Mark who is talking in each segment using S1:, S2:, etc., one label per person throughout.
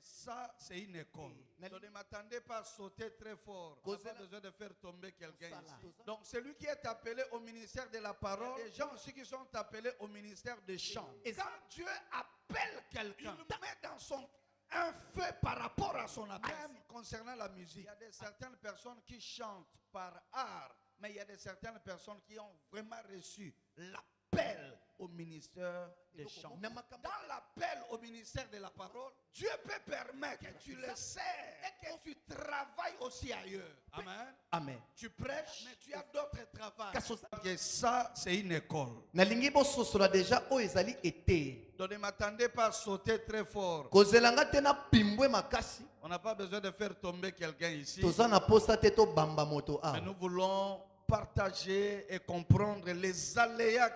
S1: ça, c'est une école. Donc ne m'attendez pas à sauter très fort. On n'a pas besoin de faire tomber quelqu'un ici. Donc celui qui est appelé au ministère de la parole, les gens aussi qui sont appelés au ministère des chants. Et quand Dieu appelle quelqu'un, il met dans son un feu par rapport à son appel. Même concernant la musique, il y a certaines personnes qui chantent par art, mais il y a certaines personnes qui ont vraiment reçu l'appel au ministère des chants. Dans l'appel au ministère de la parole, Dieu peut permettre que tu le sers et que tu travailles aussi ailleurs. Amen.
S2: Amen.
S1: Tu prêches, mais tu as d'autres travaux. Que ça, c'est une école.
S2: Nalingi bosso sera déjà o ezali été.
S1: Donc ne m'attendez pas à sauter très fort.
S2: Kozelanga tena pimbwe makasi.
S1: On n'a pas besoin de faire tomber quelqu'un ici.
S2: Tozana posta teto bamba moto a.
S1: Mais nous voulons partager et comprendre les aléas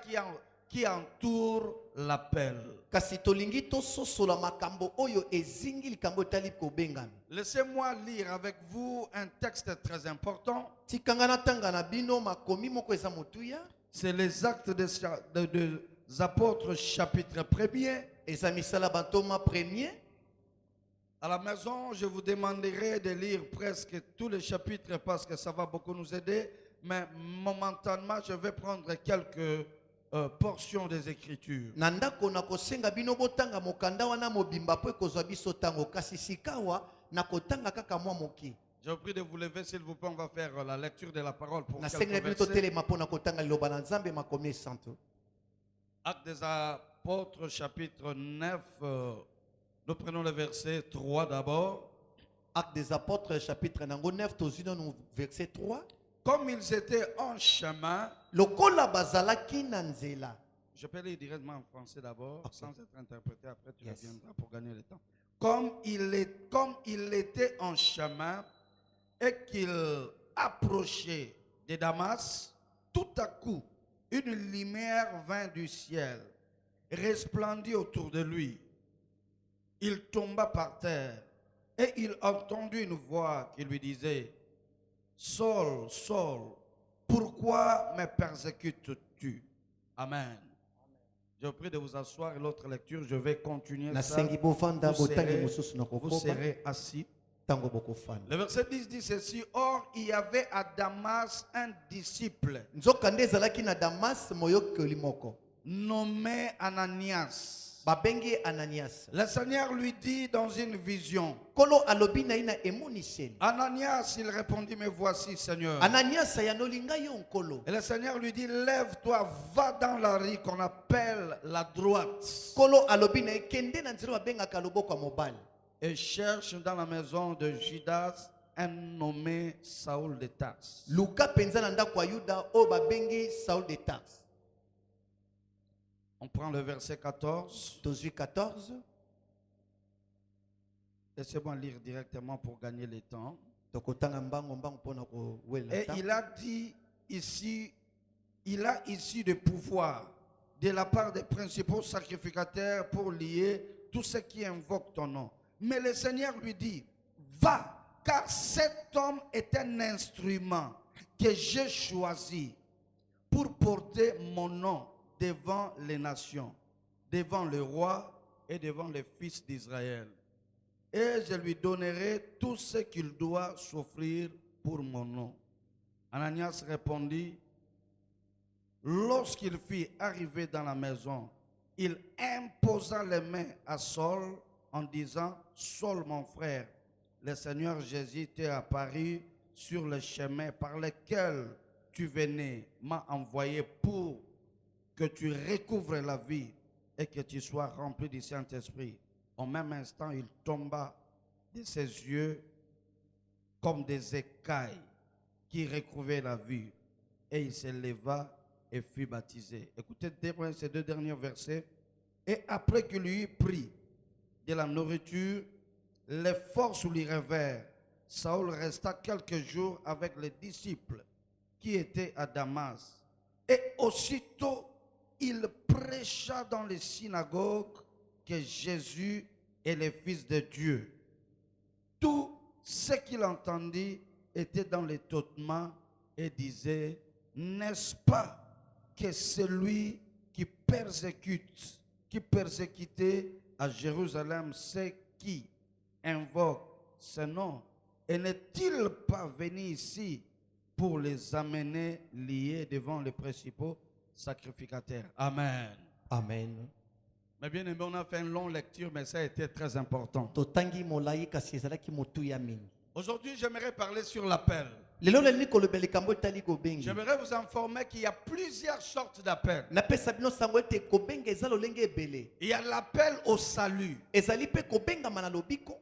S1: qui entourent l'appel.
S2: Kasi tolingi to sosola makambo oyo ezingi likambo tali ko bengami.
S1: Laissez-moi lire avec vous un texte très important.
S2: Tikangana tangana bino makomi moko eza motuya.
S1: C'est les Actes des Apôtres chapitre 1er.
S2: Eza misala bantoma 1er.
S1: À la maison, je vous demanderai de lire presque tous les chapitres parce que ça va beaucoup nous aider. Mais momentanément, je vais prendre quelques portions des Écritures.
S2: Nanda kona kosenga bino botanga mokanda wana mobimba po ekozwa biso tango kasi sikawa na kotanga kaka mwa moki.
S1: Je vous prie de vous lever s'il vous plaît, on va faire la lecture de la parole pour quelques
S2: versets.
S1: Actes des Apôtres chapitre 9, nous prenons le verset 3 d'abord.
S2: Actes des Apôtres chapitre 9, verset 3.
S1: Comme ils étaient en chemin,
S2: je
S1: peux lire directement en français d'abord, sans être interprété, après tu reviendras pour gagner le temps. Comme il était en chemin et qu'il approchait de Damas, tout à coup, une lumière vint du ciel, resplendit autour de lui. Il tomba par terre et il entendit une voix qui lui disait: Saul, Saul, pourquoi me persécutes-tu? Amen. Je vous prie de vous asseoir et l'autre lecture, je vais continuer ça. Vous serez assis. Le verset 10 dit ceci: Or, il y avait à Damas un disciple nommé Ananias. Le Seigneur lui dit dans une vision. Ananias, il répondit: Me voici, Seigneur. Et le Seigneur lui dit: Lève-toi, va dans la rue qu'on appelle la droite, et cherche dans la maison de Judas un nommé Saul de Tarse. On prend le verset 14. Laissez-moi lire directement pour gagner le temps. Et il a dit ici, il a ici de pouvoir de la part des principaux sacrificateurs pour lier tous ceux qui invoquent ton nom. Mais le Seigneur lui dit: Va, car cet homme est un instrument que j'ai choisi pour porter mon nom devant les nations, devant le roi et devant les fils d'Israël. Et je lui donnerai tout ce qu'il doit souffrir pour mon nom. Ananias répondit: Lorsqu'il fut arrivé dans la maison, il imposa les mains à Saul en disant: Saul, mon frère, le Seigneur Jésus t'est apparu sur le chemin par lequel tu venais, m'a envoyé pour que tu recouvres la vie et que tu sois rempli du Saint-Esprit. Au même instant, il tomba de ses yeux comme des écailles qui recouvraient la vue, et il se leva et fut baptisé. Écoutez ces deux derniers versets. Et après qu'il lui eut pris de la nourriture, les forces lui revinrent. Saül resta quelques jours avec les disciples qui étaient à Damas. Et aussitôt, il prêcha dans les synagogues que Jésus est le Fils de Dieu. Tout ce qu'il entendit était dans l'étonnement et disait: N'est-ce pas que celui qui persécutait à Jérusalem, c'est qui? invoquent ce nom, et n'est-il pas venu ici pour les amener liés devant les principaux sacrificateurs? Amen.
S2: Amen.
S1: Mais bien aimé, on a fait une longue lecture, mais ça a été très important.
S2: Totangi molai kasi ezalaki motuya mingi.
S1: Aujourd'hui, j'aimerais parler sur l'appel.
S2: Lelo leli koloba likambo etali kobengi.
S1: J'aimerais vous informer qu'il y a plusieurs sortes d'appels.
S2: Napesa bino sango ete kobenga eza lolenge ebele.
S1: Il y a l'appel au salut.
S2: Ezali pe kobengama na lobiko.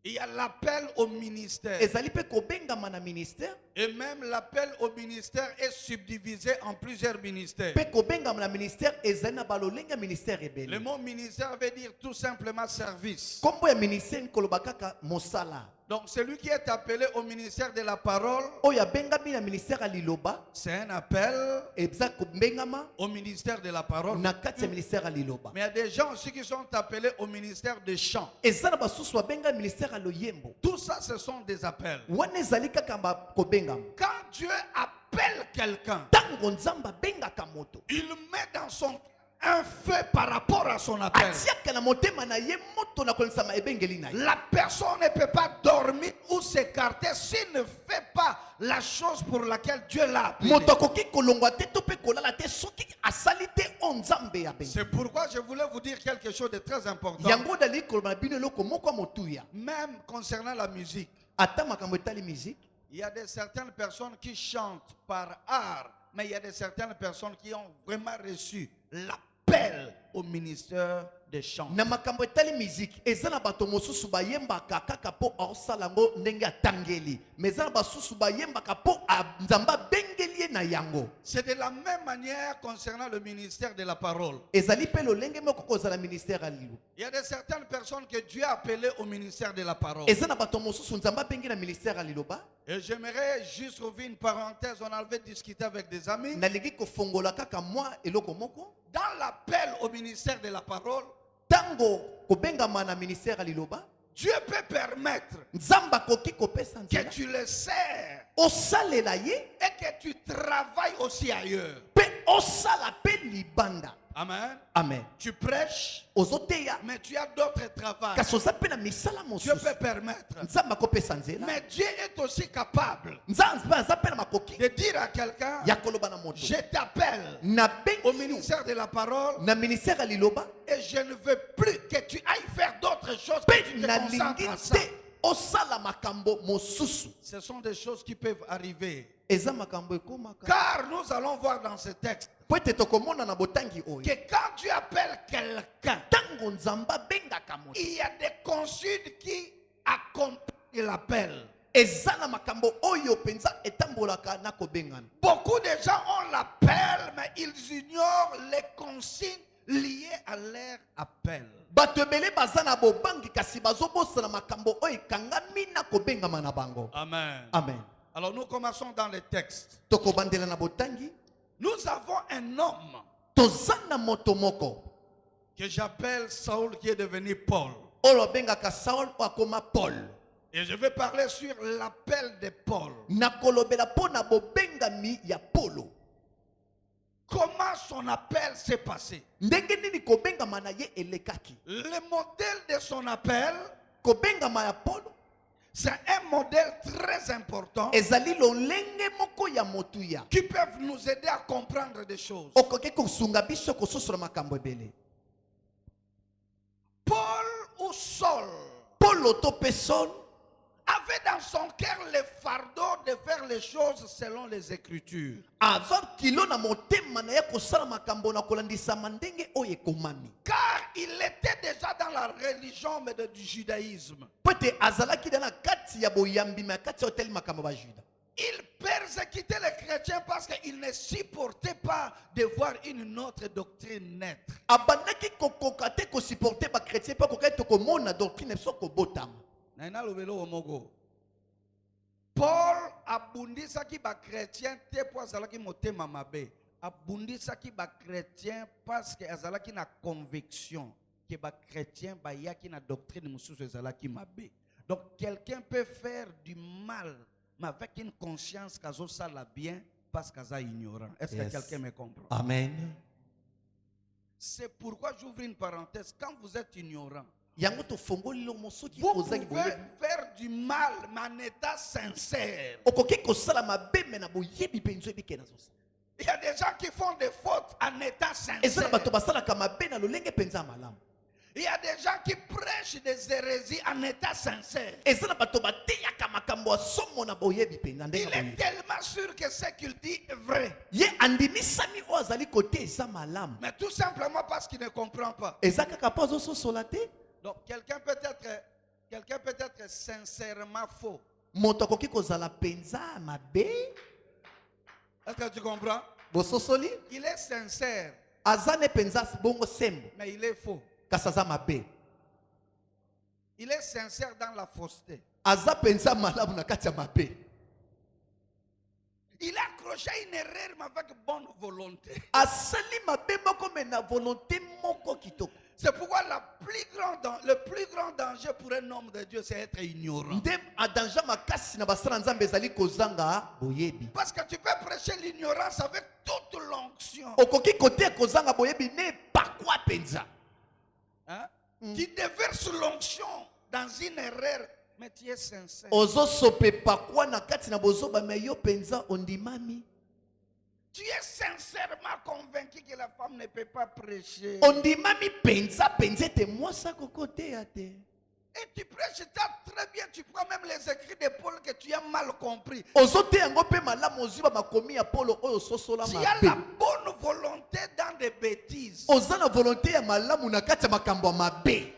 S1: Il y a l'appel au ministère.
S2: Ezali pe kobengama na ministère.
S1: Et même l'appel au ministère est subdivisé en plusieurs ministères.
S2: Pe kobengama na ministère ezali na balolenge ministère ebele.
S1: Le mot ministère veut dire tout simplement service.
S2: Kombo ya ministère koloba kaka mosala.
S1: Donc celui qui est appelé au ministère de la parole,
S2: Oya bengami na ministère aliloba.
S1: c'est un appel
S2: Eza kobengama
S1: au ministère de la parole.
S2: na kati ya ministère aliloba.
S1: Mais il y a des gens aussi qui sont appelés au ministère des chants.
S2: Eza na basusu babenga ministère aloyembo.
S1: Tout ça, ce sont des appels.
S2: Wana ezali kaka kobengama.
S1: Quand Dieu appelle quelqu'un,
S2: Tango nzamba bengaka moto.
S1: il met dans son un feu par rapport à son appel.
S2: Atiaka na motema na ye moto na kolisama ebengeli na ye.
S1: La personne ne peut pas dormir ou s'écarter s'il ne fait pas la chose pour laquelle Dieu l'a appelé.
S2: Moto akoki kolongwa te to pe kolala te soki asali te o nzambe ya bengi.
S1: C'est pourquoi je voulais vous dire quelque chose de très important.
S2: Yango dali koloba na bino eloko moko motuya.
S1: Même concernant la musique,
S2: Ata makambo etali musique.
S1: il y a certaines personnes qui chantent par art, mais il y a certaines personnes qui ont vraiment reçu l'appel au ministère des chants.
S2: Na makambo etali musique eza na bato mosusu bayembaka kaka po osala ngo ndenge atangeli. Mais eza na basusu bayembaka po nzamba bengeli ye na yango.
S1: C'est de la même manière concernant le ministère de la parole.
S2: Ezali pe lolenge moko kozala ministère alilu.
S1: Il y a certaines personnes que Dieu a appelées au ministère de la parole.
S2: Eza na bato mosusu nzamba bengi na ministère aliloba.
S1: Et j'aimerais juste ouvrir une parenthèse. On avait discuté avec des amis.
S2: Nalingi kofongola kaka moi eloko moko.
S1: Dans l'appel au ministère de la parole,
S2: Tango kobengama na ministère aliloba.
S1: Dieu peut permettre
S2: Nzamba koki kopesa
S1: que
S2: nzela.
S1: tu le sers
S2: Osalela ye
S1: et que tu travailles aussi ailleurs.
S2: pe osala pe libanda.
S1: Amen.
S2: Amen.
S1: Tu prêches,
S2: Ozoteya
S1: mais tu as d'autres travaux.
S2: kasi oza pe na misala
S1: Dieu
S2: mosusu.
S1: peut permettre.
S2: Nzamba kopesa nzela.
S1: Mais Dieu est aussi capable
S2: Nzamba aza pe na makoki
S1: de dire à quelqu'un,
S2: ya koloba na moto.
S1: je t'appelle
S2: Na
S1: au
S2: bengi
S1: ministère de la parole
S2: na ministère aliloba
S1: et je ne veux plus que tu ailles faire d'autres choses,
S2: pe
S1: que tu te
S2: nalingi
S1: concentres à ça.
S2: te osala makambo mosusu.
S1: Ce sont des choses qui peuvent arriver.
S2: Eza makambo ekomaka.
S1: Car nous allons voir dans ce texte
S2: Po ete tokomona na botangi oyo.
S1: que quand Dieu appelle quelqu'un,
S2: Tango nzamba bengaka moto.
S1: il y a des consignes qui accompagnent l'appel.
S2: Eza na makambo oyo penza etambolaka na kobengana.
S1: Beaucoup de gens ont l'appel, mais ils ignorent les consignes liées à leur appel.
S2: Bato ebele baza na bobangi kasi bazobosana makambo oyo ekangami na kobengama na bango.
S1: Amen.
S2: Amen.
S1: Alors nous commençons dans les textes.
S2: Tokobandela na botangi.
S1: Nous avons un homme
S2: Toza na moto moko.
S1: que j'appelle Saul qui est devenu Paul.
S2: Oyo bengaka Saul o akoma Paul.
S1: Et je vais parler sur l'appel de Paul.
S2: Na kolobela po na bobengami ya Polo.
S1: Comment son appel s'est passé?
S2: Ndenge nini kobengama na ye elekaki.
S1: Le modèle de son appel,
S2: Kobengama ya Polo.
S1: c'est un modèle très important
S2: Ezali lolenge moko ya motuya.
S1: qui peut nous aider à comprendre des choses.
S2: Okoke kosunga biso kososola makambo ebele.
S1: Paul ou Saul
S2: Polo to pe Saul
S1: avait dans son cœur le fardeau de faire les choses selon les Écritures.
S2: aza kilo na motema na ye kosala makambo na kolandisama ndenge oyo ekomami.
S1: Car il était déjà dans la religion mais du judaïsme.
S2: Po ete azalaki da na kati ya boyambi na kati ya oteli makambo bajuda.
S1: Il persécutait les chrétiens parce qu'il ne supportait pas de voir une autre doctrine naître.
S2: Abandaki kokoka te kosupporte bakretien mpo kokai tokomona doctrine so kobotama.
S1: Paul abundisaki ba chrétien te po azalaki motema mabe. Abundisaki ba chrétien parce que azalaki na conviction que ba chrétien ba yaki na doctrine mususu azalaki mabe. Donc quelqu'un peut faire du mal mais avec une conscience qu'azo sala bien parce qu'aza ignorant. Est-ce que quelqu'un me comprend?
S2: Amen.
S1: C'est pourquoi j'ouvre une parenthèse. Quand vous êtes ignorant,
S2: yango tofongoli lo mosoki
S1: Vous
S2: kozaki
S1: pouvez
S2: boyebi
S1: faire du mal, mais en état sincère.
S2: okoki kosala mabe me na boyebi mpenza ebike nazosala
S1: Il y a des gens qui font des fautes en état
S2: eza na
S1: sincère.
S2: bato basalaka mabe na lolenge mpenza ya malamu
S1: Il y a des gens qui prêchent des hérésies en état sincère.
S2: eza na bato bateyaka makambo ya somo na boyebi mpenza ndenge
S1: Il
S2: ya
S1: est
S2: boyebi
S1: tellement sûr que ce qu'il dit est vrai.
S2: ye andimisami oyo azali kote eza malamu
S1: Mais tout simplement parce qu'il ne comprend pas.
S2: eza kaka mpo azososola te
S1: Donc quelqu'un peut être sincèrement faux.
S2: moto akoki kozala mpenza ya mabe
S1: Est-ce que tu comprends?
S2: bososoli
S1: Il est sincère,
S2: aza ne mpenza bongo sembo
S1: mais il est faux.
S2: kasi aza mabe
S1: Il est sincère dans la fausseté.
S2: aza mpenza malamu na kati ya mabe
S1: Il a accroché une erreur mais avec bonne volonté.
S2: asali mabe moko me na volonté moko kitoko
S1: C'est pourquoi le plus grand danger pour un homme de Dieu, c'est être ignorant.
S2: nde adanja makasi na basala nzambe ezali kozanga boyebi
S1: Parce que tu peux prêcher l'ignorance avec toute l'onction.
S2: okoki kote kozanga boyebi ne pakwa mpenza
S1: Hein? Tu déverses l'onction dans une erreur, mais tu es sincère.
S2: ozosope pakwa na kati na bozoba me yo mpenza ondimami
S1: Tu es sincèrement convaincu que la femme ne peut pas prêcher.
S2: ondimami mpenza mpenza ete mwasi akokoteya te
S1: Et tu prêches ça très bien. Tu prends même les écrits de Paul que tu as mal compris.
S2: ozoteya yango mpe malamu oziba makomi ya polo oyo ososola
S1: Tu as la
S2: mabe
S1: bonne volonté dans des bêtises.
S2: oza na volonté ya malamu na kati ya makambo ya mabe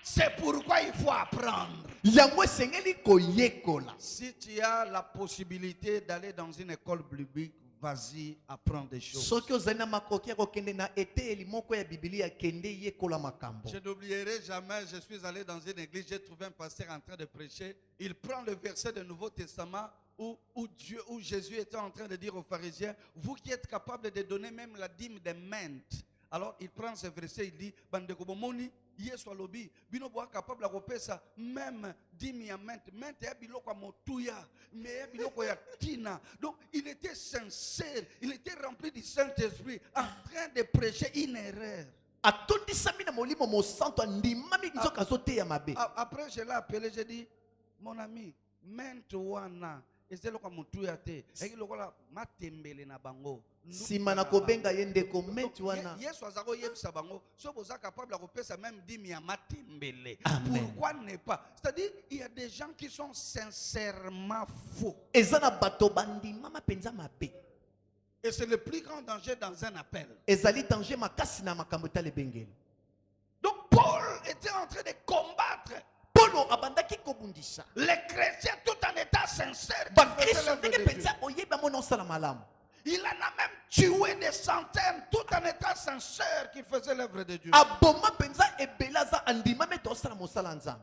S1: C'est pourquoi il faut apprendre.
S2: yango esengeli koyekola
S1: Si tu as la possibilité d'aller dans une école biblique, vas-y, apprends des choses.
S2: soki ozali na makoki ya kokende na eteyeli moko ya bibilia kende yekola makambo
S1: Je n'oublierai jamais, je suis allé dans une église, j'ai trouvé un pasteur en train de prêcher. Il prend le verset du Nouveau Testament où Jésus était en train de dire aux pharisiens, vous qui êtes capables de donner même la dîme des menthes. Alors il prend ce verset, il dit, bandeko bomoni, yesu alobi, bino boa capable à repesa même dîme ya menthe, menthe ya biloko ya motuya, mais ya biloko ya tina. Donc il était sincère, il était rempli du Saint-Esprit, en train de prêcher une erreur.
S2: atondisami na molimo mosanto andimami nzoka azoteya mabe
S1: Après, je l'ai appelé, j'ai dit, mon ami, mentoana, ezali lokola motuya te, eki lokola matembele na bango.
S2: nsima na kobenga ye ndeko meti wana
S1: Yesu azako yebisa bango, so boza capable de repérer même dîme ya matembele.
S2: Amen.
S1: Pourquoi ne pas? C'est-à-dire, il y a des gens qui sont sincèrement faux.
S2: eza na bato bandimama mpenza mabe
S1: Et c'est le plus grand danger dans un appel.
S2: ezali danger makasi na makambo etala ebengeli
S1: Donc Paul était en train de combattre
S2: polo abandaki kobundisa
S1: les chrétiens tout en étant sincères.
S2: bakristo ndenge mpenza boyebi amona osala malamu
S1: Il en a même tué des centaines tout en étant sincère qu'il faisait l'œuvre de Dieu.
S2: aboma mpenza ebele aza andimami ete osala mosala nzambe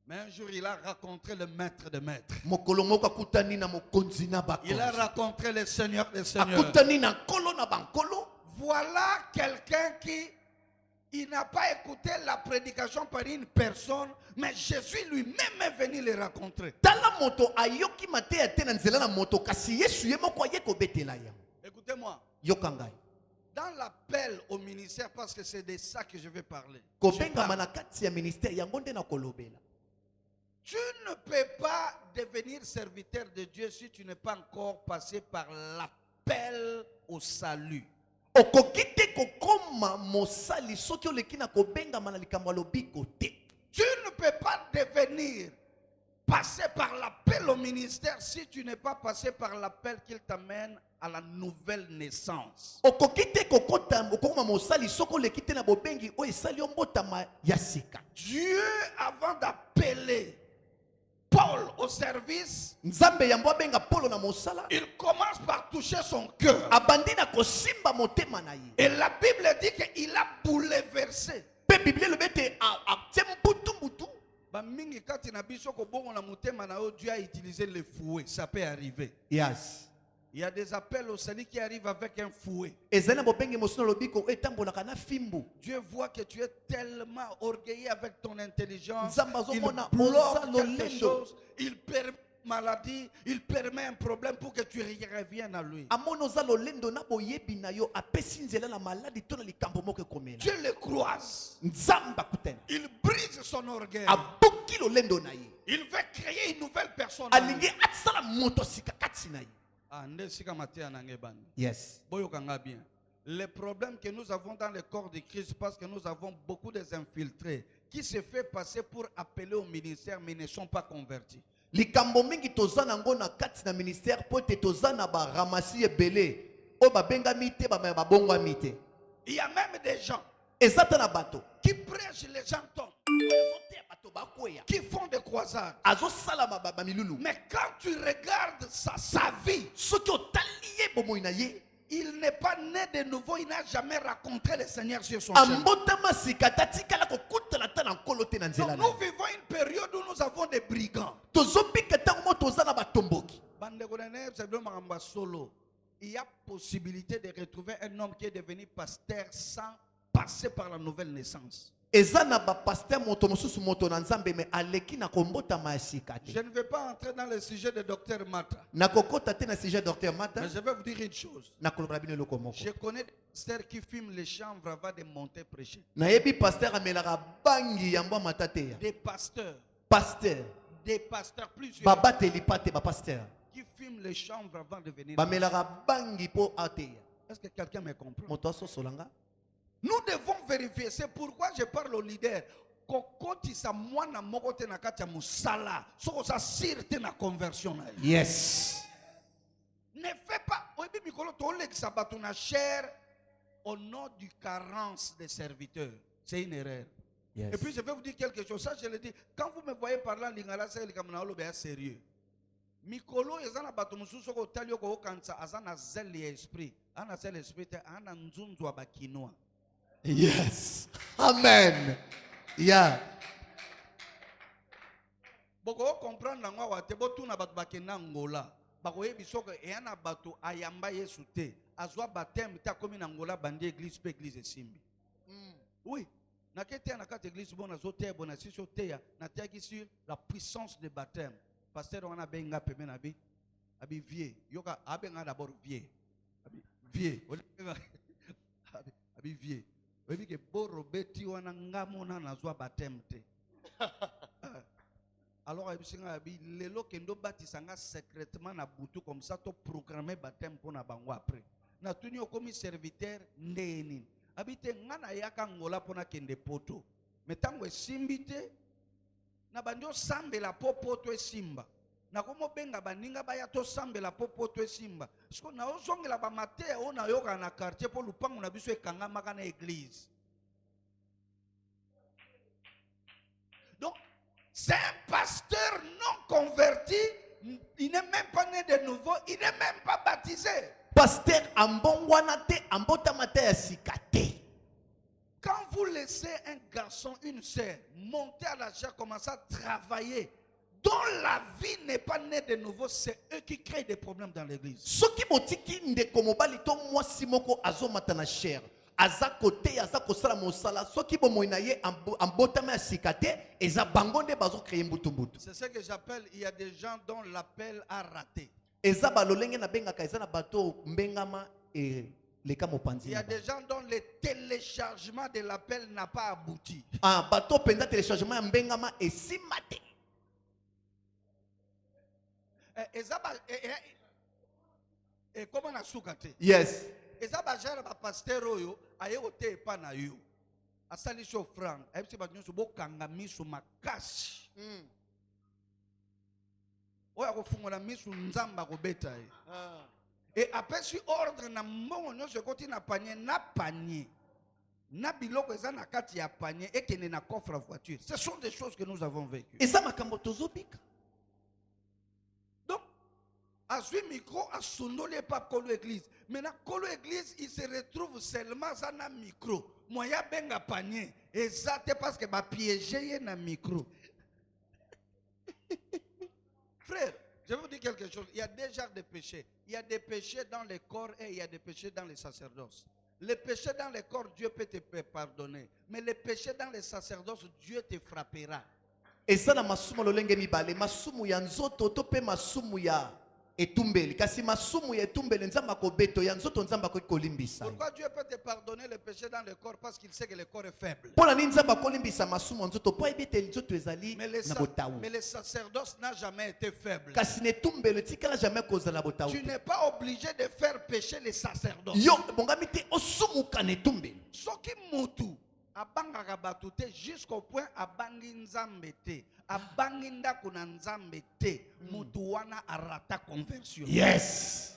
S1: Mais un jour, il a rencontré le maître de maîtres.
S2: mokolo moko akutani na mokonzi na
S1: Il a
S2: bakonzi
S1: rencontré le Seigneur des Seigneurs.
S2: akutani na nkolo na bankolo
S1: Voilà quelqu'un qui il n'a pas écouté la prédication par une personne, mais Jésus lui-même est venu le rencontrer.
S2: tala moto ayoki mateya te na nzela na moto kasi yesu ye moko aye kobetela yango
S1: Écoutez-moi,
S2: yoka ngai
S1: dans l'appel au ministère, parce que c'est de ça que je vais parler. Je
S2: kobengama
S1: parle.
S2: na kati ya ministère yango nde na kolobela
S1: Tu ne peux pas devenir serviteur de Dieu si tu n'es pas encore passé par l'appel au salut.
S2: okoki te kokoma mosali soki oleki na kobengama na likambo ya lobiko te
S1: Tu ne peux pas devenir passer par l'appel au ministère si tu n'es pas passé par l'appel qu'il t'amène à la nouvelle naissance.
S2: okoki te kokoma mosali soki oleki te na bobengi oyo esali yo mbotama ya sika
S1: Dieu, avant d'appeler Paul au service,
S2: nzambe yambo abenga polo na mosala
S1: il commence par toucher son cœur.
S2: abandi na kosimba motema na ye
S1: Et la Bible dit qu'il a bouleversé.
S2: mpe biblia elobi ete atie mbutumbutu
S1: Mingi kati na biso ko bongo na mutema na yo, Dieu a utilisé le fouet. Ça peut arriver.
S2: yes
S1: Il y a des appels au salut qui arrivent avec un fouet.
S2: ezali na bobengi mosu na lobiko oyo etambolaka na fimbu
S1: Dieu voit que tu es tellement orgueilleux avec ton intelligence.
S2: nzambe
S1: Il
S2: azomona oza
S1: bloque quelque
S2: lolendo
S1: chose. Il permet maladie, il permet un problème pour que tu reviennes à lui. Tu le croises. Il brise son orgueil. Il veut créer une nouvelle personne.
S2: Yes.
S1: Bien. Les problèmes que nous avons dans le corps de Christ, parce que nous avons beaucoup d'infiltrés qui se fait passer pour appeler au ministère, mais ne sont pas convertis.
S2: Likambo mingi tozana ngo na kati na ministère po te tozana ba ramasi ebele o ba benga mite ba bongwa mite.
S1: Il y a même des gens
S2: ezata bato
S1: qui prêchent, les gens tombent, qui font des croisades.
S2: Azo salama ba milulu.
S1: Mais quand tu regardes sa vie,
S2: soki otaliye bomo inaye,
S1: il n'est pas né de nouveau, il n'a jamais rencontré le Seigneur sur son
S2: chemin. Donc,
S1: nous vivons une période où nous avons des brigands. Il y a possibilité de retrouver un homme qui est devenu pasteur sans passer par la nouvelle naissance. Je ne vais pas entrer dans le sujet de Dr Mata. Mais je vais vous dire une chose. Je connais des pasteurs qui filment les chambres avant de monter prêcher. Des pasteurs, plusieurs, qui filment les chambres avant de venir. Est-ce que quelqu'un me comprend? Nous devons vérifier. C'est pourquoi je parle aux leaders.
S2: Yes.
S1: Ne fais pas au nom du carence des serviteurs. C'est une erreur.
S2: Yes.
S1: Et puis je vais vous dire quelque chose. Ça, je le dis. Quand vous me voyez parler en lingala, c'est sérieux. Mikolo ezana bato mususu ko talio ko kansa azana zel esprit. Ana zel esprit ana nzunzu abakinoa.
S2: Yes. Amen. Yeah.
S1: Boko comprendre ngwa wa te botuna batu bakena ngola. Bako yebi soko eyana batu ayamba Yesu te. Azwa baptême ta komi na ngola bandi église pe église simbi. Oui. Na kete na kate église bona zote bona siso te ya na teki sur la puissance de baptême. Pasteur on a benga peme na bi abi vieux. Yoka abenga d'abord vieux. Abi vieux. Abi vieux. Oui, que boro beti wana ngamona nazwa baptême te. Alors abi lelo kendo batisanga secrètement na butu comme ça to programmer baptême pour na bango après. Na tuni okomi serviteur ndeni. Abi te ngana yaka ngola pona kende poto. Metango esimbite na banjo sambe la popoto esimba. Na komo benga baninga baya to sambe la popoto esimba. Siko na ozongela ba mate ona yoka na quartier po lupango na biso ekanga maka na église. Donc c'est un pasteur non converti, il n'est même pas né de nouveau, il n'est même pas baptisé.
S2: Pasteur ambongwana te ambotamate ya sikate.
S1: Quand vous laissez un garçon, une sœur monter à la chair, commencer à travailler, dont la vie n'est pas née de nouveau, c'est eux qui créent des problèmes dans l'église.
S2: Soki botiki ndeko mobali to mwasi moko azomata na chair. Azakote azako sala mosala soki bomoina ye ambotama ya sikate eza bangonde bazo créer mbutumbutu.
S1: C'est ce que j'appelle, il y a des gens dont l'appel a raté.
S2: Eza balolenge na bengaka eza na bato mbengama e leka mopanzi.
S1: Il y a des gens dont le téléchargement de l'appel n'a pas abouti.
S2: Ah bato penda téléchargement ya mbengama e simate.
S1: Et comment on a soukate?
S2: Yes.
S1: Eza bajara ba pasteur oyo aye ote pa na yo. Asali so franc, ebisi ba nyonso bokanga miso makasi. Oya ko fungola miso nzamba ko beta ye. Et après si ordre na mbongo nyonso koti na panier na biloko eza na kati ya panier ekene na coffre à voiture. Ce sont des choses que nous avons vécues.
S2: Et ça makambo tozobika.
S1: Donc à ce micro à sonolé pas kolo église. Maintenant kolo église il se retrouve seulement dans un micro. Moya benga panier et ça c'est parce que ba piéger na micro. Frère, je vais vous dire quelque chose. Il y a deux genres de péchés. Il y a des péchés dans le corps et il y a des péchés dans les sacerdoces. Les péchés dans le corps, Dieu peut te pardonner. Mais les péchés dans les sacerdoces, Dieu te frappera.
S2: eza na masumu lolenge mibale, masumu ya nzoto to pe masumu ya etumbeli. Kasi masumu ya etumbeli nzamba ko beto ya nzoto nzamba ko kolimbisa.
S1: Pourquoi Dieu peut te pardonner le péché dans le corps? Parce qu'il sait que le corps est faible.
S2: Pona ni nzamba kolimbisa masumu nzoto po ebete nzoto ezali na botaou.
S1: Mais le sacerdoce n'a jamais été faible.
S2: Kasi ne tumbeli tikala jamais koza na botaou.
S1: Tu n'es pas obligé de faire pécher les sacerdoces.
S2: Yo bongami te osumu ka ne tumbeli.
S1: Soki mutu abangaka batu te jusqu'au point abangi nzambe te, abangi ndako na nzambe te, mutu wana arata conversion.
S2: Yes.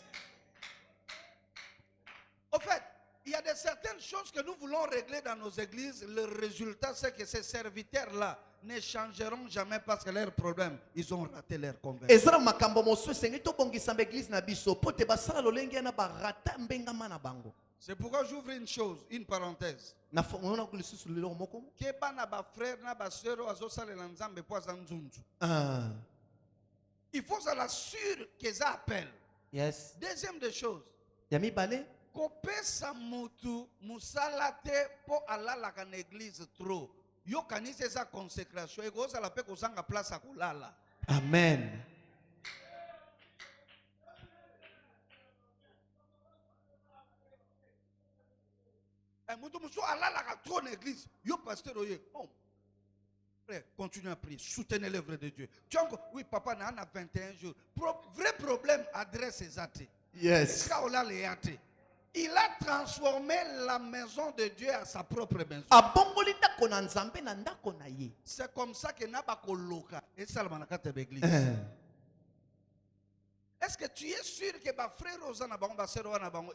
S1: Au fait, il y a de certaines choses que nous voulons régler dans nos églises. Le résultat, c'est que ces serviteurs-là ne changeront jamais parce que leurs problèmes, ils ont raté leur conversion.
S2: Ezra makambo mosu sengi to bongisa église na biso pote basala lolenge na barata mbengama na bango.
S1: C'est pourquoi j'ouvre une chose, une parenthèse.
S2: Na fona ko lisu le moko.
S1: Que bana ba frère na ba sœur azosalela nzambe po azanzunzu. Il faut ça l'assure que ça appelle.
S2: Yes.
S1: Deuxième des choses.
S2: Yami balé.
S1: Kopesa mutu musala te po alalaka na église trop. Yo kanisa sa consécration et koza la pe kozanga place akolala.
S2: Amen.
S1: Et mutu musu alalaka trop na église. Yo pasteur oye. Oh. Frère, continuez à prier, soutenez l'œuvre de Dieu. Tu as encore, oui papa na 21 jours. Vrai problème adresse ses athées.
S2: Yes.
S1: Il a transformé la maison de Dieu à sa propre maison. C'est comme ça que n'a pas coloca. Et ça, l'église. Est-ce que tu es sûr que ma frère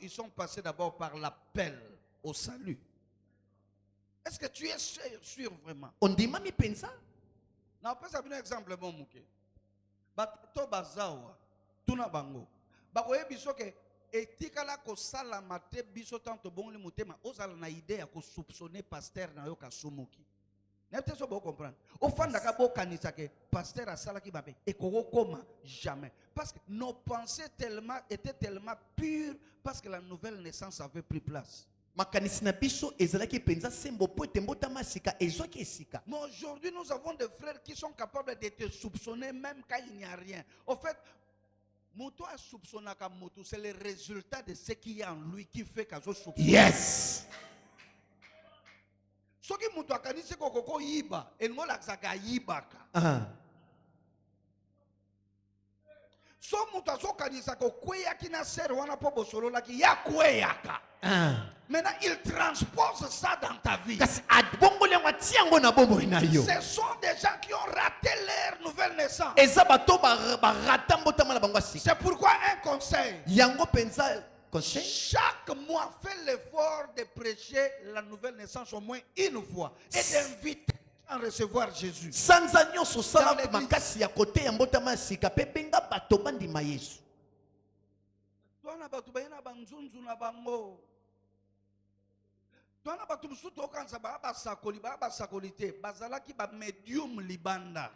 S1: ils sont passés d'abord par l'appel au salut? Est-ce que tu es sûr vraiment?
S2: On dit mami pensa?
S1: Non, on peut ça un exemple bon mouké. Bato bazawa, tuna bango. Bakoye biso ke etikala ko sala mate biso tanto bon li mutema ozala na idée ya ko soupçonner pasteur na yo ka somoki. N'était pas comprendre. Au fond d'aka bo kanisa ke pasteur a sala ki babe et ko koma jamais parce que nos pensées étaient tellement pures parce que la nouvelle naissance avait pris place. Mais aujourd'hui, nous avons des frères qui sont capables de te soupçonner même quand il n'y a rien. En fait, Moto a soupçonné comme Moto, c'est le résultat de ce qu'il y a en lui qui fait qu'il soupçonne.
S2: Yes.
S1: Ce qui Moto a dit, c'est que yiba, et nous l'avons yibaka. So Moto a dit, c'est que kweya qui n'a servi à po bosolo la ki ya kweyaka. Maintenant, il transpose ça dans ta vie. Ce sont des gens qui ont raté leur nouvelle naissance. C'est pourquoi un conseil. Chaque mois, fais l'effort de prêcher la nouvelle naissance au moins une fois et d'inviter à recevoir Jésus. Tona batu musuto okanza ba sakolite bazalaki ba medium libanda.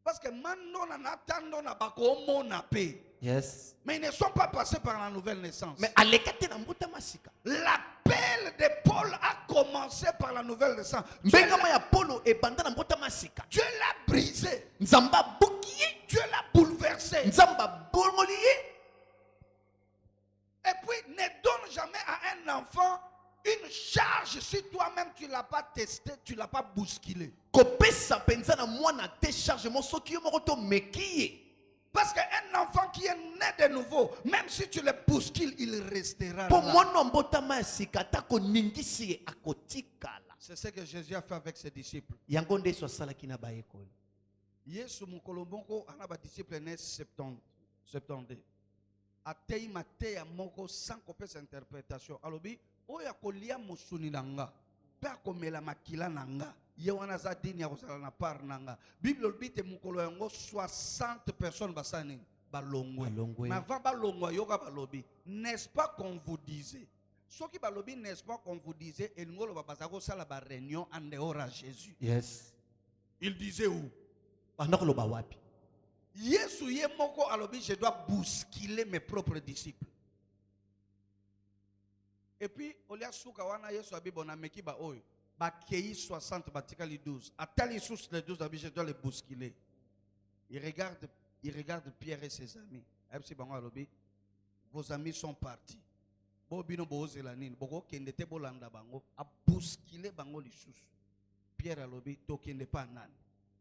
S1: Parce que maintenant na tando na bako mona pe.
S2: Yes.
S1: Mais ils ne sont pas passés par la nouvelle naissance.
S2: Mais à l'écart na mbuta masika.
S1: L'appel de Paul a commencé par la nouvelle naissance.
S2: Mbengama ya Paulo e banda na mbuta masika.
S1: Dieu l'a brisé.
S2: Nzamba bukiye,
S1: Dieu l'a bouleversé.
S2: Nzamba bolmoliye.
S1: Et puis, ne donne jamais à un enfant une charge si toi-même tu ne l'as pas testé, tu ne l'as pas bousculé. Parce qu'un enfant qui est né de nouveau, même si tu le bouscules, il restera là. C'est ce que Jésus a fait avec ses disciples. Yesu mukolobongo anaba disciple né 70. Atei mateya moko sans kopesa interprétation alobi oya kolia mosuni nanga pe akomela makila nanga ye wana za dini ya kozala na part nanga Bible lobi te mukolo yango 60 personnes basani balongwe mais avant balongwa yoka balobi n'est-ce pas qu'on vous disait soki balobi n'est-ce pas qu'on vous disait et ngolo babaza ko sala ba réunion en dehors à Jésus.
S2: Yes.
S1: Il disait où?
S2: Bandakolo ba wapi?
S1: Yesu ye moko alobi je dois bousculer mes propres disciples. Et puis olia suka wana Yesu abibona meki ba oyo Bakei 60, Batikali 12. Attali sous les 12, je dois les bousculer. Il regarde Pierre et ses amis. Vos amis sont partis. Bobino bozelanine. Boko kende te bolanda bango. A bousculer bango li sous. Pierre alobi tokende pa nani.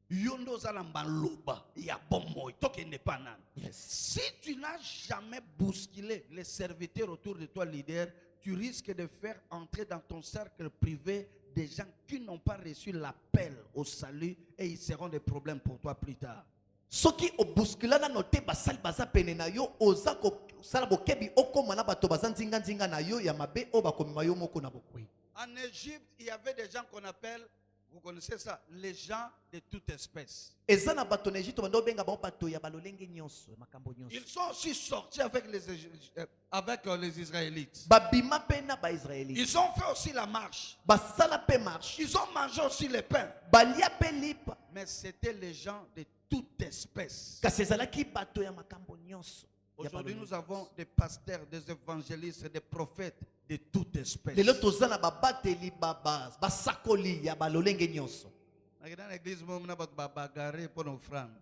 S1: Yondo zalamba loba. Ya bomoy tokende pa nani.
S2: Yes.
S1: Si tu n'as jamais bousculé les serviteurs autour de toi, leader, tu risques de faire entrer dans ton cercle privé des gens qui n'ont pas reçu l'appel au salut et ils seront des problèmes pour toi plus tard.
S2: Soki obuskilana note basali baza pene na yo oza ko sala bokebi okoma na bato baza nzinga nzinga na yo ya mabe o bakomima yo moko na bokwi.
S1: En Égypte, il y avait des gens qu'on appelle, vous connaissez ça, les gens de toute espèce.
S2: Eza na bato na Egypte bando benga ba bato ya balolenge nyonso makambo nyonso.
S1: Ils sont aussi sortis avec les Israélites.
S2: Babima pena ba Israélites.
S1: Ils ont fait aussi la marche.
S2: Basala pe marche.
S1: Ils ont mangé aussi les pains.
S2: Balia pe lipa.
S1: Mais c'était les gens de toute espèce.
S2: Kasi ezalaki bato ya makambo nyonso.
S1: Aujourd'hui, nous avons des pasteurs, des évangélistes, des prophètes de toute espèce.
S2: Lelo tozana babateli baba basakoli ya balolenge nyonso.
S1: Dans l'église, nous avons bagarre pour nos offrandes.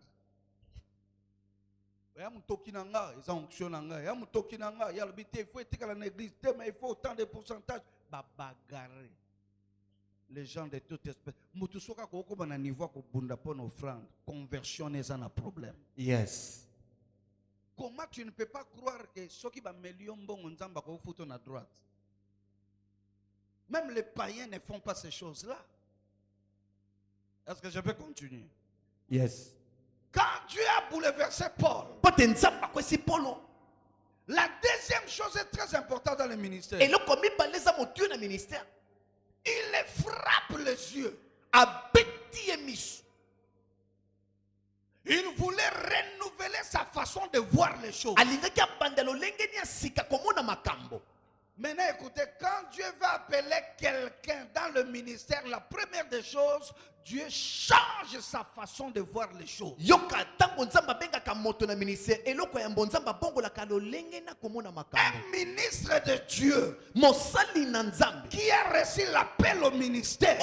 S1: Il y a mutoki nanga, ils ont onction nanga. Il y a mutoki nanga, il y a le bité, il faut être dans l'église, mais il faut autant de pourcentage. Bagarre. Les gens de toute espèce. Mutusoka koko bana niveau ko bunda pour nos offrandes. Conversion n'est un problème.
S2: Yes.
S1: Comment tu ne peux pas croire que ceux qui va million bon nzamba ko foutre à droite? Même les païens ne font pas ces choses-là. Est-ce que je peux continuer?
S2: Yes.
S1: Quand Dieu a bouleversé Paul, la deuxième chose est très importante dans le ministère. Il les frappe les yeux. Il voulait renouveler sa façon de voir les choses. Maintenant, écoutez, quand Dieu va appeler quelqu'un dans le ministère, la première des choses, Dieu change sa façon de voir les choses. Un ministre de Dieu qui a reçu l'appel au ministère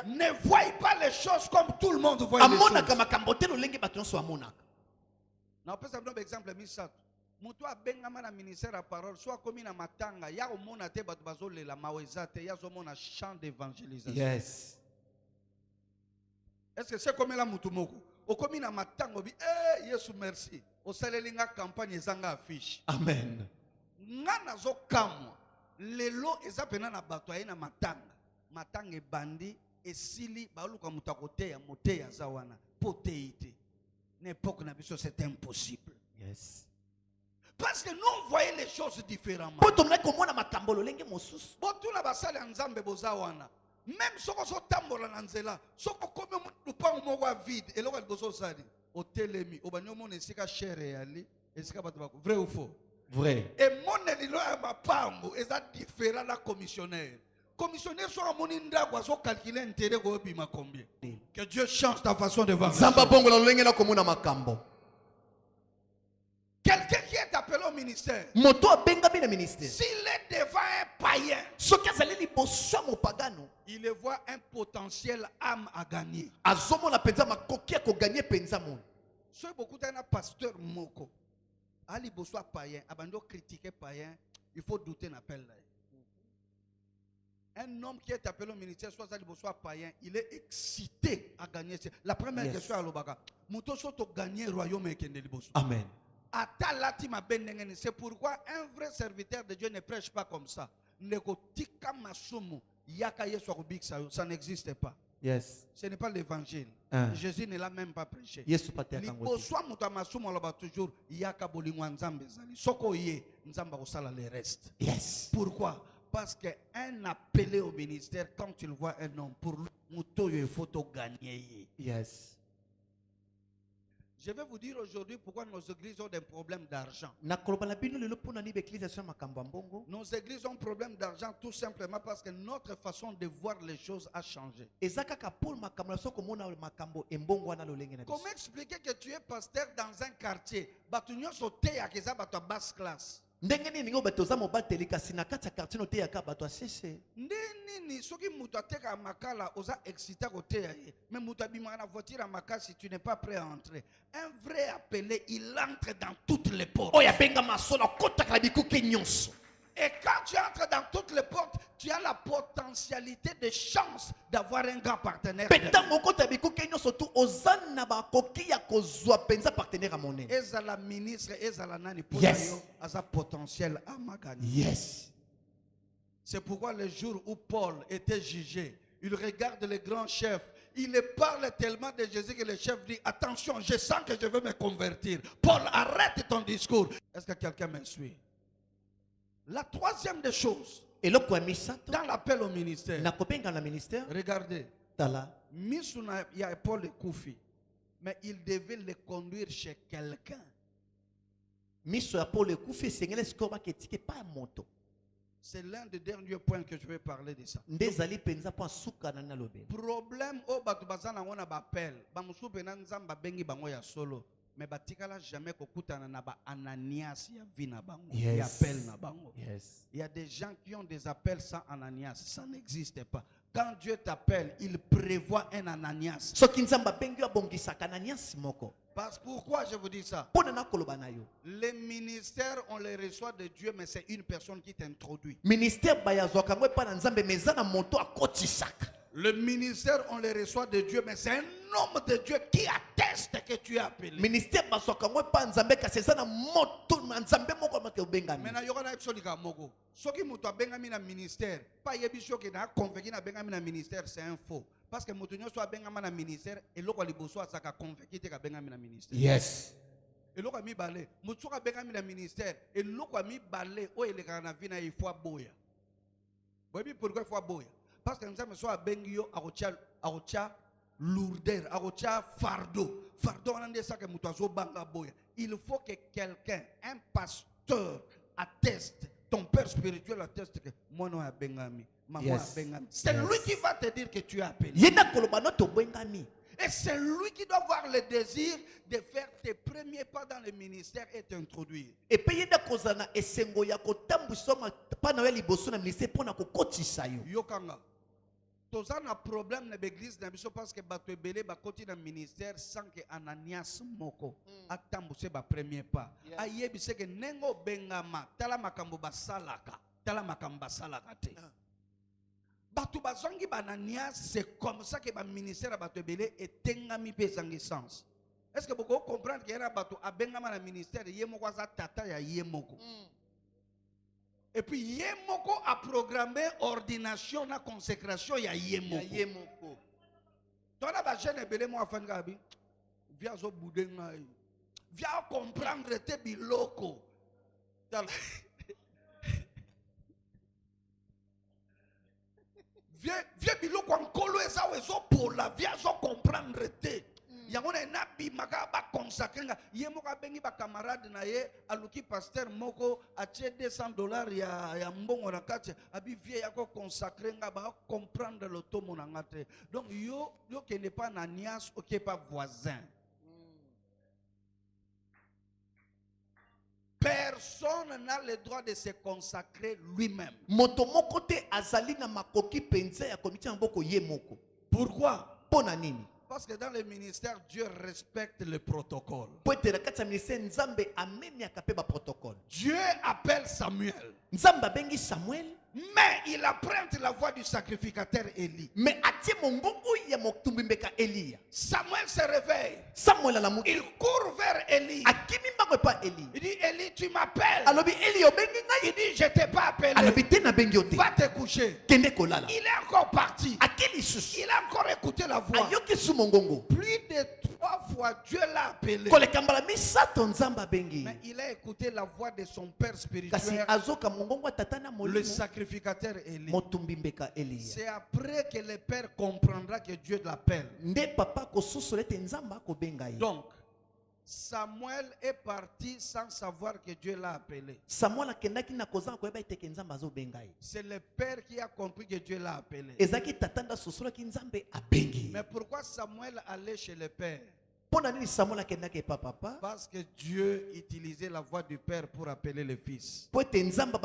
S1: ne voit pas les choses comme tout le monde voit les choses. Non, peut un exemple, Mutu abengama na ministère à parole, soit comme na matanga, ya omona te bato bazole la mawezate, ya zomona chant d'évangélisation.
S2: Yes.
S1: Est-ce que c'est comme la mutu moko? O comme na matanga bi, Yesu merci. O salelinga campagne ezanga affiche.
S2: Amen.
S1: Nga nazo kamwa. Lelo eza pena na bato na matanga. Matanga ebandi esili baluka mutakote ya mote ya zawana. Poteite. N'époque na biso c'est impossible.
S2: Yes.
S1: Parce que nous voyons les choses différemment. Même si on a tambola nanzela, si on comme nous pas un vide, et là on a sali, au télémi, au banyo mon esika chere ali, esika batubako, vrai ou faux?
S2: Vrai.
S1: Et mon elilo a ma pambo, et ça différent la commissionnaire. Commissionnaire soit mon inda quoi, soit calculer intérêt quoi bima combien. Que Dieu change ta façon de voir.
S2: Zamba bongo la lenge na komuna makambo.
S1: Quelqu'un qui est appelé au ministère, s'il
S2: est
S1: devant un païen, il voit un potentiel âme à gagner. Si beaucoup d'un pasteur moko, ali bosoa païen, abando critiquer païen, il faut douter n'appel là. Un homme qui est appelé au ministère, soit ali bosoa païen, il est excité à gagner. La première question à l'obaka, muto soto gagner royaume et kende liboso.
S2: Amen.
S1: C'est pourquoi un vrai serviteur de Dieu ne prêche pas comme ça. Ça n'existe pas.
S2: Yes.
S1: Ce n'est pas l'évangile. Jésus ne l'a même pas prêché.
S2: Yes.
S1: Pourquoi? Parce qu'un appelé au ministère, quand tu vois un homme, pour lui, il faut gagner.
S2: Yes.
S1: Je vais vous dire aujourd'hui pourquoi nos églises ont des problèmes d'argent. Nos églises ont un problème d'argent tout simplement parce que notre façon de voir les choses a changé. Comment expliquer que tu es pasteur dans un quartier, basse classe?
S2: ndenge nini ngo bato za mobateli kasi na kati ya quartier no te yaka bato asese
S1: Nini soki mutu ateka makala oza excité côté ye mais mutu abimaka na voiture makasi tu n'es pas prêt à entrer. Un vrai appelé, il entre dans toutes les portes.
S2: oya benga masola kota kala bikuke nyonso.
S1: Et quand tu entres dans toutes les portes, tu as la potentialité de chance d'avoir un grand partenaire.
S2: Petango kota bikuke nyonso tu ozana ba koki ya kozwa penza partenaire à monene.
S1: Ezala ministre, ezala nani pour
S2: Yes.
S1: yo asa potentiel à magani.
S2: Yes.
S1: C'est pourquoi le jour où Paul était jugé, il regarde les grands chefs, il les parle tellement de Jésus que le chef dit, attention, je sens que je veux me convertir. Paul, arrête ton discours. Est-ce que quelqu'un me suit? La troisième des choses,
S2: Eloko ya misato
S1: dans l'appel au ministère,
S2: na kobenga na ministère
S1: regardez,
S2: tala
S1: Misuna, il y a Paul et Koufi, mais il devait les conduire chez quelqu'un.
S2: miso ya Paul ekufi esengeli sikoyo baketike pa ya moto
S1: C'est l'un des derniers points que je vais parler de ça.
S2: nde ezali mpenza mpo asuka na nalobe
S1: Problème au batu bazana ngona bapel, bamusu pena nzamba bengi bango ya solo, mais batikala jamais kokutana na ba Ananias ya vie na bango,
S2: Yes.
S1: ya appel na bango.
S2: yes
S1: Il y a des gens qui ont des appels sans Ananias, ça n'existe pas. Quand Dieu t'appelle, il prévoit un Ananias.
S2: soki nzambe abengi yo abongisaka na nyasi moko
S1: Pourquoi je vous dis ça?
S2: mpona nakoloba na yo
S1: Les ministères, on les reçoit de Dieu, mais c'est une personne qui t'introduit.
S2: ministère bayazwaka yango epai na nzambe me eza na moto akotisaka.
S1: Le ministère, on les reçoit de Dieu, mais c'est un homme de Dieu qui atteste que tu es appelé.
S2: ministère bazwaka yango epai ya nzambe kasi eza na moto na nzambe moko amake obengami.
S1: Maintenant, il y aura une moko. Ce qui m'a bengami na ministère, pas yebiso qui na convaincu na bengami na ministère, c'est un faux. Parce que mutu nyonso bengama na ministère et loko liboso asaka convaincu te ka bengami na ministère.
S2: yes
S1: Et loko mi balé, mutu ka bengami na ministère et loko mi balé o eleka na vina il faut boya. Boyebi pourquoi il faut boya? Parce que nous sommes bengi yo arocha lourdeur, arocha fardeau. Fardeau on a ça que mutu azo banga boya. Il faut que quelqu'un, un pasteur atteste, ton père spirituel atteste que moi non a bengami.
S2: Yes.
S1: C'est lui qui va te dire que tu es appelé.
S2: ye nakoloba no tobengami.
S1: Et c'est lui qui doit avoir le désir de faire tes premiers pas dans le ministère et t'introduire.
S2: epe ye nde kozala na esengo ya kotambwisa mpa na yo ya liboso na ministère mpo na kokotisa yo.
S1: Yokanga. Toza na problème na l'église na biso parce que bato ebele bakoti na ministère sans que Ananias moko atambuse ba premier pas. Ayebise que nengo bengama tala makambo basalaka, tala makambo basalaka te. Bato bazongi ba Ananias, c'est comme ça que ba ministère bato ebele etengami pe zangi sens. Est-ce que vous comprenez que y a bato abengama na ministère yemoko aza tata ya yemoko? Et puis yemoko a programmé ordination na consécration ya yemoko. Toi ba jeune ebele mo afanga bi. Viens zo boudenga. Viens comprendre te biloko. Viens biloko nkolo eza wezo pola, viens zo comprendre te. Yango na nabi makaba consacrer nga yemoko abengi ba camarade na ye aluki pasteur moko atie $200 ya mbongo na kati abi vie yako consacrer nga ba comprendre le tomo na ngate. Donc yo qui n'est pas Ananias ou qui est pas voisin. Personne n'a le droit de se consacrer lui-même.
S2: moto moko te azali na makoki penza ya komitia maboko ye moko.
S1: Pourquoi?
S2: Mpona nini?
S1: Parce que dans le ministère, Dieu respecte le protocole.
S2: po ete na kati ya ministère nzambe amemiaka mpe baprotocole.
S1: Dieu appelle Samuel,
S2: nzambe abengi samuel
S1: mais il emprunte la voix du sacrificateur Élie.
S2: me atie mongongo ya motumbi mbeka eliya.
S1: Samuel se réveille,
S2: samuel alamuki
S1: il court vers Élie.
S2: akimi mbango epa eli.
S1: Il dit, Élie, tu m'appelles.
S2: alobi eli obengi
S1: Il
S2: ngai.
S1: dit, je t'ai pas appelé.
S2: alobi te nabengi yo te.
S1: Va te coucher.
S2: kende kolala.
S1: Il est encore parti.
S2: ake lisusu
S1: Il a encore écouté la voix.
S2: ayoki su mongongo.
S1: Plus de 3 fois, Dieu l'a appelé.
S2: koleka mbala misato nzambe abengi.
S1: Mais il a écouté la voix de son père
S2: kasi
S1: spirituel,
S2: azoka mongongo ya tata na
S1: le
S2: molimo
S1: sacrificateur Élie.
S2: motumbi mbeka eliya.
S1: C'est après que le père comprendra que Dieu l'appelle.
S2: nde papa kososola ete nzambe akobenga ye.
S1: Donc, Samuel est parti sans savoir que Dieu l'a appelé.
S2: samuel akendaki na kozanga koyeba ete ke nzambe azobenga ye.
S1: C'est le père qui a compris que Dieu l'a appelé.
S2: ezalaki tata nde asosolaki nzambe abengi.
S1: Mais pourquoi Samuel allait chez le père? Parce que Dieu utilisait la voix du Père pour appeler le Fils.
S2: Nzamba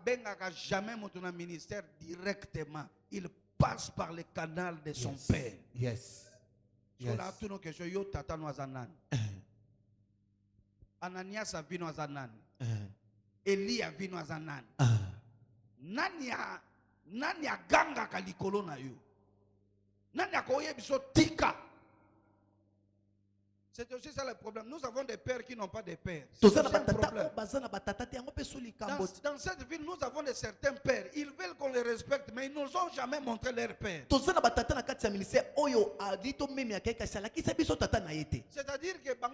S1: bengaka jamais mon ministère directement. Il passe par le canal de son Père.
S2: Yes.
S1: Yes. Ananias a vino azanan. Eli a vino azanan. Nani a ganga kalikolo na yo. Nani a koye biso tika. C'est aussi ça le problème. Nous avons des pères qui n'ont pas de pères. Dans cette ville, nous avons de certains pères. Ils veulent qu'on les respecte, mais ils ne nous ont jamais montré leur père. C'est-à-dire que ça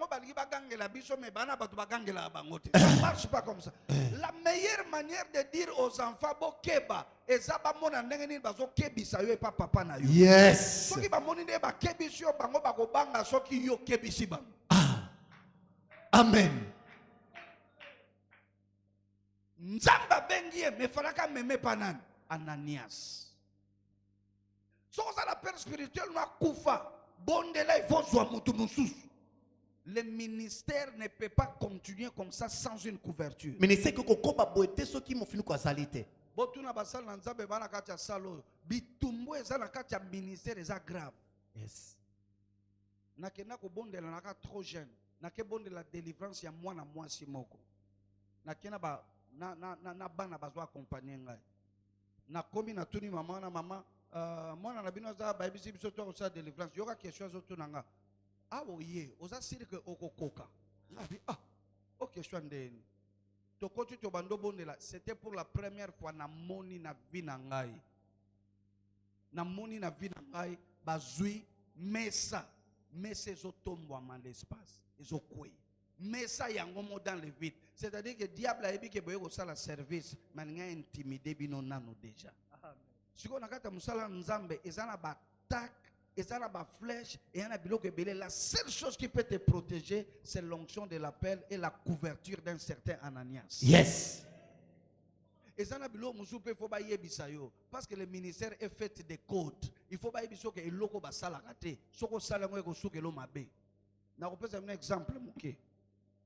S1: ne marche pas comme ça. La meilleure manière de dire aux enfants, yes.
S2: Amen.
S1: Nzamba bengie me faraka meme panan Ananias. So ça la père spirituel na kufa bondela il faut soit mutu mususu. Le ministère ne peut pas continuer comme ça sans une couverture.
S2: Ministère que kokoba boete so ki mo finu ko salite.
S1: Botuna basal na nzambe bana kati ya salo bitumbu eza na kati ya ministère eza grave.
S2: Yes.
S1: Nakena ko bondela naka trop jeune. Nake bondela la délivrance ya mwana mwasi moko. Nakena ba na bana bazwa accompagner ngai. Na komi na tuni mama na mama mwana na bino za ba bisi biso to sa délivrance. Yoka question zo tunanga. Ah oye, oza siri ke okokoka. Nabi question ndeni. To koti to bando bondela, c'était pour la première fois na moni na vie na ngai. Na moni na vie na ngai bazui mesa ezotombwa dans l'espace, ezokwe. Mesa yango mo dans le vide. C'est-à-dire que diable a ebi ke boye ko sala service, maninga intimider bino nano déjà. Siko nakata musala nzambe ezana ba attaque, ezana ba flèche et yana biloko ebele. La seule chose qui peut te protéger, c'est l'onction de l'appel et la couverture d'un certain Ananias.
S2: Yes.
S1: Ezana bilo musu pe faut ba yebisa yo parce que le ministère est fait de codes. Il faut ba yebiso ke eloko ba sala kate. Soko sala ngo ko suke lo mabe. Na kopesa un exemple muke.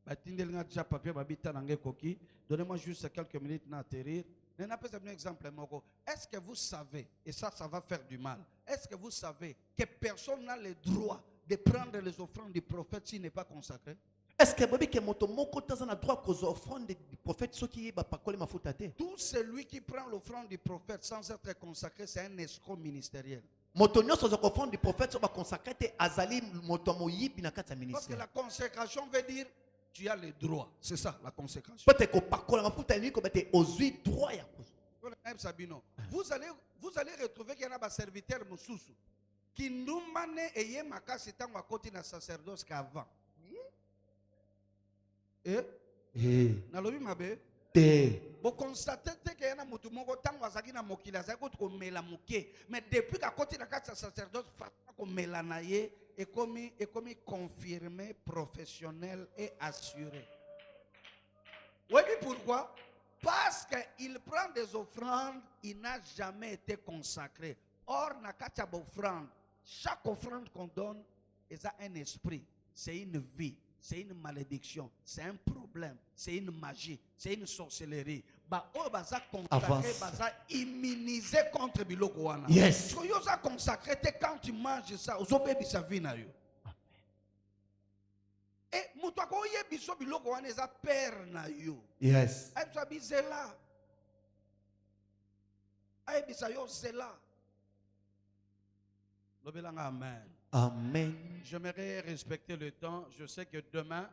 S1: Ba tindelinga déjà papier ba bita na koki. Donnez-moi juste quelques minutes na atterrir. Na pesa un exemple moko. Est-ce que vous savez et ça va faire du mal. Est-ce que vous savez que personne n'a le droit de prendre les offrandes du prophète s'il n'est pas consacré?
S2: Est-ce que Bobby moto moko tazana droit qu'aux offrandes du prophète ceux qui ba pakole mafuta te?
S1: Tout celui qui prend l'offrande du prophète sans être consacré, c'est un escroc ministériel.
S2: Moto nyoso zo offrande du prophète so ba consacré te azali moto moyibi na kati ministère.
S1: Parce que la consécration veut dire tu as le droit. C'est ça la consécration.
S2: Peut-être ko pakola mafuta ni ko bete ozui droit ya ko.
S1: Vous allez retrouver qu'il y a un serviteur mususu qui nous mane eye makasi tango à côté na sacerdoce qu'avant. Nalobi mabe vous constatez que yana mutu moko tango azaki na mokili azaki ko mela muke mais depuis qu'à côté na kati sacerdoce ko mela na ye et comme confirmé, professionnel et assuré. Oui, pourquoi? Parce qu'il prend des offrandes, il n'a jamais été consacré. Or, na kati offrande, chaque offrande qu'on donne, c'est un esprit, c'est une vie. C'est une malédiction, c'est un problème, c'est une magie, c'est une sorcellerie. Bah, oh, baza consacré, baza immunisé contre biloko wana.
S2: Yes.
S1: So yo za consacré, quand tu manges ça, ozo bebi sa vie na yo. Et muto ko ye biso biloko wana eza père na yo.
S2: Yes.
S1: Ay so bizela. Ay bisa yo zela. Lobelanga amen.
S2: Amen.
S1: J'aimerais respecter le temps. Je sais que demain,